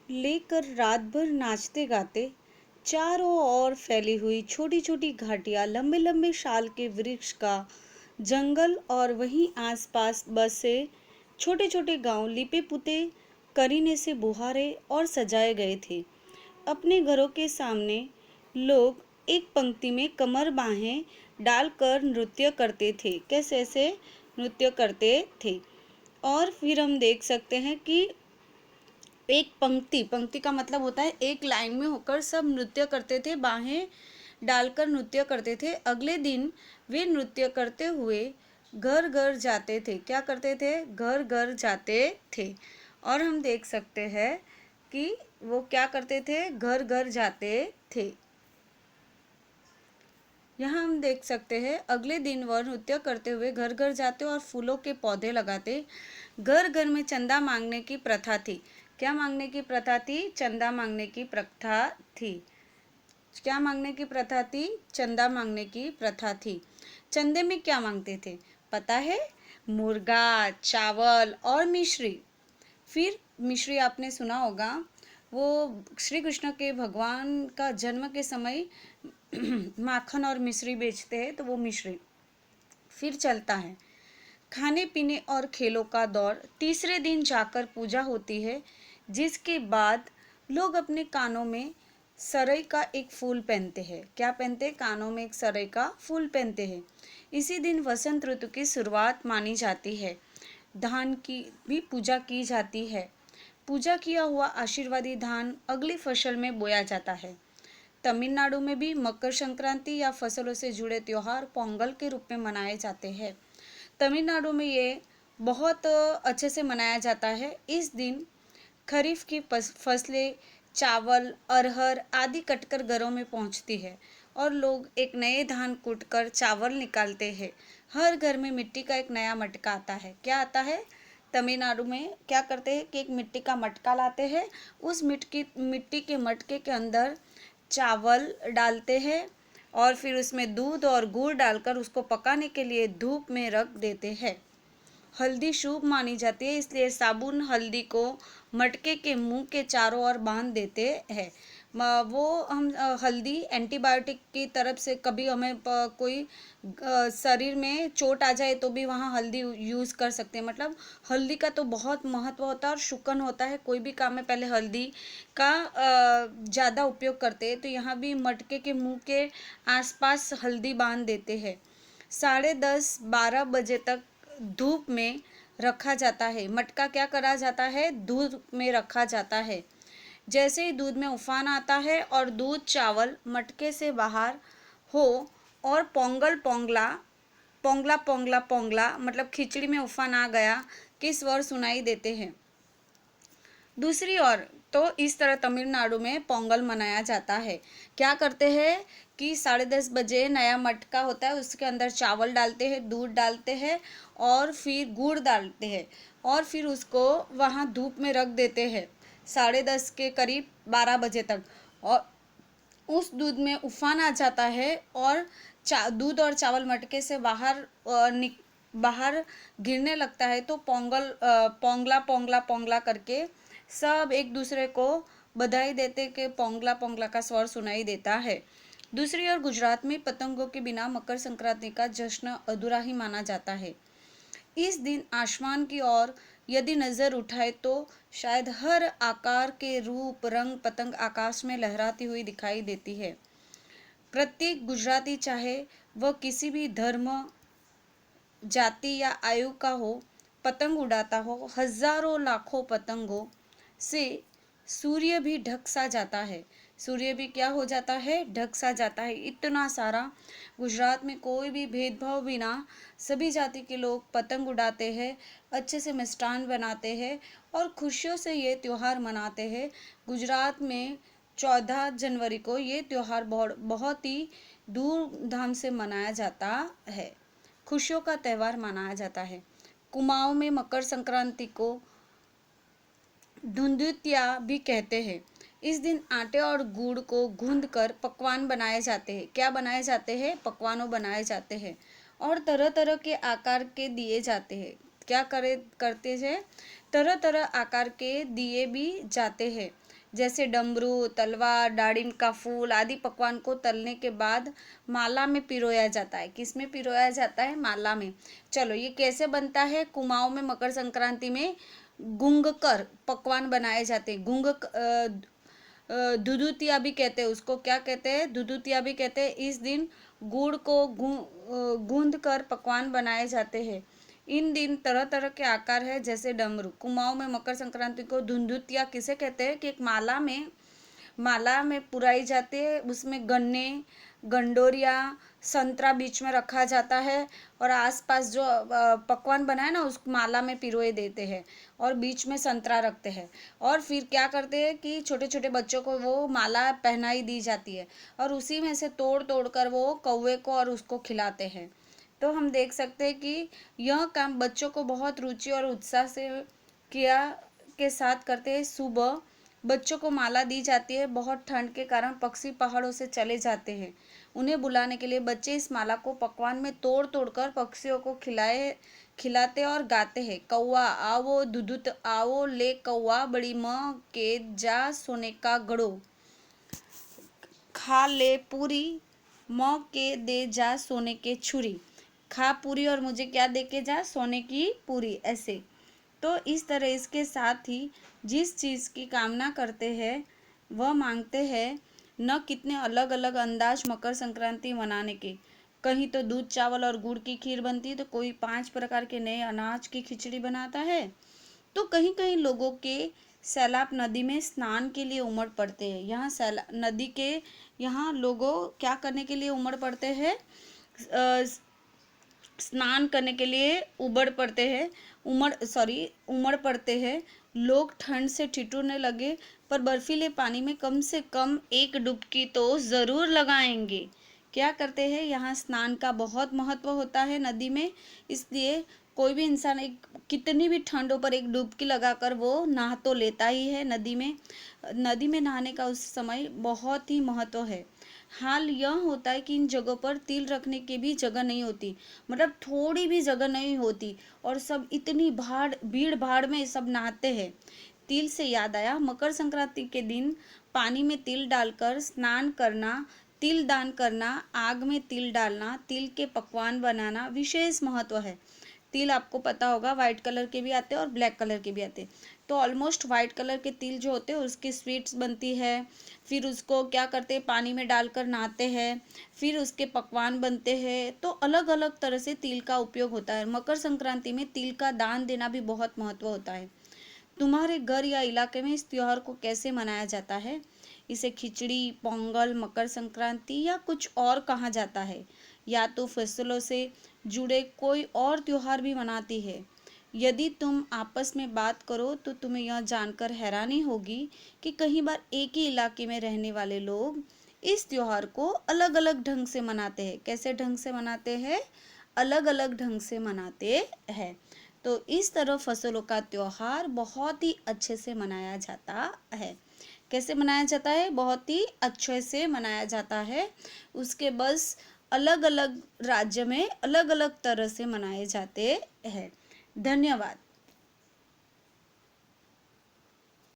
लेकर रात भर नाचते गाते। चारों ओर फैली हुई छोटी छोटी घाटियां, लंबे लंबे शाल के वृक्ष का जंगल और वहीं आसपास बसे छोटे छोटे गांव लिपे पुते करीने से बुहारे और सजाए गए थे। अपने घरों के सामने लोग एक पंक्ति में कमर बाहें डालकर नृत्य करते थे। कैसे ऐसे नृत्य करते थे। और फिर हम देख सकते हैं कि एक पंक्ति पंक्ति का मतलब होता है एक लाइन में होकर सब नृत्य करते थे, बाहें डालकर नृत्य करते थे। अगले दिन वे नृत्य करते हुए घर घर जाते थे। क्या करते थे? घर घर जाते थे। और हम देख सकते हैं कि वो क्या करते थे? घर घर जाते थे। यहाँ हम देख सकते हैं अगले दिन वह नृत्य करते हुए घर घर जाते और फूलों के पौधे लगाते। घर घर में चंदा मांगने की प्रथा थी। क्या मांगने की प्रथा थी? चंदा मांगने की प्रथा थी। क्या मांगने की प्रथा थी? चंदा मांगने की प्रथा थी। चंदे में क्या मांगते थे पता है? मुर्गा, चावल और मिश्री। फिर मिश्री आपने सुना होगा, वो श्री कृष्ण के भगवान का जन्म के समय माखन और मिश्री बेचते हैं, तो वो मिश्री। फिर चलता है खाने पीने और खेलों का दौर। तीसरे दिन जाकर पूजा होती है, जिसके बाद लोग अपने कानों में सरई का एक फूल पहनते हैं। क्या पहनते हैं? कानों में एक सरई का फूल पहनते हैं। इसी दिन वसंत ऋतु की शुरुआत मानी जाती है। धान की भी पूजा की जाती है। पूजा किया हुआ आशीर्वादी धान अगली फसल में बोया जाता है। तमिलनाडु में भी मकर संक्रांति या फसलों से जुड़े त्योहार पोंगल के रूप में मनाए जाते हैं। तमिलनाडु में ये बहुत अच्छे से मनाया जाता है। इस दिन खरीफ की फसलें, चावल, अरहर आदि कटकर घरों में पहुंचती है और लोग एक नए धान कूटकर चावल निकालते हैं। हर घर में मिट्टी का एक नया मटका आता है। क्या आता है? तमिलनाडु में क्या करते हैं कि एक मिट्टी का मटका लाते हैं। उस मिट्टी के मटके के अंदर चावल डालते हैं और फिर उसमें दूध और गुड़ डालकर उसको पकाने के लिए धूप में रख देते हैं। हल्दी शुभ मानी जाती है, इसलिए साबुन हल्दी को मटके के मुंह के चारों ओर बांध देते हैं। वो हम हल्दी एंटीबायोटिक की तरफ से, कभी हमें कोई शरीर में चोट आ जाए तो भी वहाँ हल्दी यूज़ कर सकते हैं। मतलब हल्दी का तो बहुत महत्व होता है और शुकन होता है। कोई भी काम में पहले हल्दी का ज़्यादा उपयोग करते हैं, तो यहाँ भी मटके के मुंह के आसपास हल्दी बांध देते हैं। 10:30-12 बजे तक धूप में रखा जाता है। मटका क्या करा जाता है? दूध में रखा जाता है। जैसे ही दूध में उफान आता है और दूध चावल मटके से बाहर हो और पोंगल पोंगला पोंगला पोंगला पोंगला मतलब खिचड़ी में उफान आ गया के स्वर सुनाई देते हैं। दूसरी ओर तो इस तरह तमिलनाडु में पोंगल मनाया जाता है। क्या करते हैं कि 10:30 बजे नया मटका होता है, उसके अंदर चावल डालते हैं, दूध डालते हैं और फिर गुड़ डालते हैं और फिर उसको वहाँ धूप में रख देते हैं 10:30 के करीब 12 बजे तक। और उस दूध में उफान आ जाता है और दूध और चावल मटके से बाहर गिरने लगता है, तो पोंगला पोंगला पोंगला करके सब एक दूसरे को बधाई देते कि पोंगला पोंगला का स्वर सुनाई देता है। दूसरी ओर गुजरात में पतंगों के बिना मकर संक्रांति का जश्न अधूरा ही माना जाता है। इस दिन आसमान की ओर यदि नजर उठाए तो शायद हर आकार के रूप रंग पतंग आकाश में लहराती हुई दिखाई देती है। प्रत्येक गुजराती, चाहे वह किसी भी धर्म, जाति या आयु का हो, पतंग उड़ाता हो। हजारों लाखों पतंगों से सूर्य भी ढक सा जाता है। सूर्य भी क्या हो जाता है? ढक सा जाता है। इतना सारा गुजरात में कोई भी भेदभाव बिना सभी जाति के लोग पतंग उड़ाते हैं, अच्छे से मिष्ठान बनाते हैं और खुशियों से ये त्यौहार मनाते हैं। गुजरात में 14 जनवरी को ये त्यौहार बहुत ही धूमधाम से मनाया जाता है। खुशियों का त्यौहार मनाया जाता है। कुमाऊं में मकर संक्रांति को धुंधुतिया भी कहते हैं। इस दिन आटे और गुड़ को गूंद कर पकवान बनाए जाते हैं। क्या बनाए जाते हैं? पकवानों बनाए जाते हैं और तरह तरह के आकार के दिए जाते हैं। क्या करते हैं? तरह तरह आकार के दिए भी जाते हैं। जैसे डमरू, तलवार, दाड़िम का फूल आदि पकवान को तलने के बाद माला में पिरोया जाता है। किस में पिरोया जाता है? माला में। चलो ये कैसे बनता है? कुमाऊं में मकर संक्रांति में गुंग कर पकवान बनाए जाते हैं। दुदुतिया भी कहते हैं उसको। क्या कहते हैं? दुदुतिया भी कहते हैं। इस दिन गुड़ को गूंद कर पकवान बनाए जाते हैं। इन दिन तरह तरह के आकार है, जैसे डमरू। कुमाऊं में मकर संक्रांति को धुंधुतिया किसे कहते हैं? कि एक माला में पुराई जाती है। उसमें गन्ने, गंडोरिया, संतरा बीच में रखा जाता है और आसपास जो पकवान बनाए ना उस माला में पिरोए देते हैं और बीच में संतरा रखते हैं। और फिर क्या करते हैं कि छोटे छोटे बच्चों को वो माला पहनाई दी जाती है और उसी में से तोड़ तोड़ कर वो कौवे को और उसको खिलाते हैं। तो हम देख सकते हैं कि यह काम बच्चों को बहुत रुचि और उत्साह से किया के साथ करते हैं। सुबह बच्चों को माला दी जाती है। बहुत ठंड के कारण पक्षी पहाड़ों से चले जाते हैं। उन्हें बुलाने के लिए बच्चे इस माला को पकवान में तोड़ तोड़ कर पक्षियों को खिलाते और गाते हैं। कौवा आओ दुदुत आओ, ले कौवा बड़ी माँ के जा सोने का गड़ो, खा ले पूरी माँ के दे जा सोने के छुरी। खा पूरी और मुझे क्या दे के जा? सोने की पूरी। ऐसे तो इस तरह इसके साथ ही जिस चीज़ की कामना करते हैं वह मांगते हैं। न कितने अलग अलग अंदाज मकर संक्रांति मनाने के। कहीं तो दूध चावल और गुड़ की खीर बनती है, तो कोई 5 प्रकार के नए अनाज की खिचड़ी बनाता है, तो कहीं कहीं लोगों के सैलाब नदी में स्नान के लिए उमड़ पड़ते हैं। यहाँ सैलाब नदी के यहाँ लोगों क्या करने के लिए उमड़ पड़ते हैं? स्नान करने के लिए उमड़ पड़ते हैं। लोग ठंड से ठिठुरने लगे पर बर्फीले पानी में कम से कम एक डुबकी तो ज़रूर लगाएंगे। क्या करते हैं? यहाँ स्नान का बहुत महत्व होता है नदी में, इसलिए कोई भी इंसान कितनी भी ठंड हो पर एक डुबकी लगाकर वो नहा तो लेता ही है नदी में। नदी में नहाने का उस समय बहुत ही महत्व है। हाल यह होता है कि इन जगहों पर तिल रखने की भी जगह नहीं होती, मतलब थोड़ी भी जगह नहीं होती और सब इतनी भीड़ भाड़ में सब नहाते हैं। तिल से याद आया, मकर संक्रांति के दिन पानी में तिल डालकर स्नान करना, तिल दान करना, आग में तिल डालना, तिल के पकवान बनाना विशेष महत्व है। तिल आपको पता होगा वाइट कलर के भी आते हैं और ब्लैक कलर के भी आते हैं। तो ऑलमोस्ट वाइट कलर के तिल जो होते हैं उसकी स्वीट्स बनती है। फिर उसको क्या करते हैं? पानी में डालकर नहाते हैं, फिर उसके पकवान बनते हैं। तो अलग अलग तरह से तिल का उपयोग होता है। मकर संक्रांति में तिल का दान देना भी बहुत महत्व होता है। तुम्हारे घर या इलाके में इस त्योहार को कैसे मनाया जाता है? इसे खिचड़ी, पोंगल, मकर संक्रांति या कुछ और कहा जाता है, या तो फसलों से जुड़े कोई और त्योहार भी मनाती है। यदि तुम आपस में बात करो तो तुम्हें यह जानकर हैरानी होगी कि कई बार एक ही इलाके में रहने वाले लोग इस त्योहार को अलग अलग ढंग से मनाते हैं। कैसे ढंग से मनाते हैं? अलग अलग ढंग से मनाते हैं। तो इस तरह फसलों का त्योहार बहुत ही अच्छे से मनाया जाता है। कैसे मनाया जाता है? बहुत ही अच्छे से मनाया जाता है। उसके बस अलग अलग राज्य में अलग अलग तरह से मनाए जाते हैं। धन्यवाद।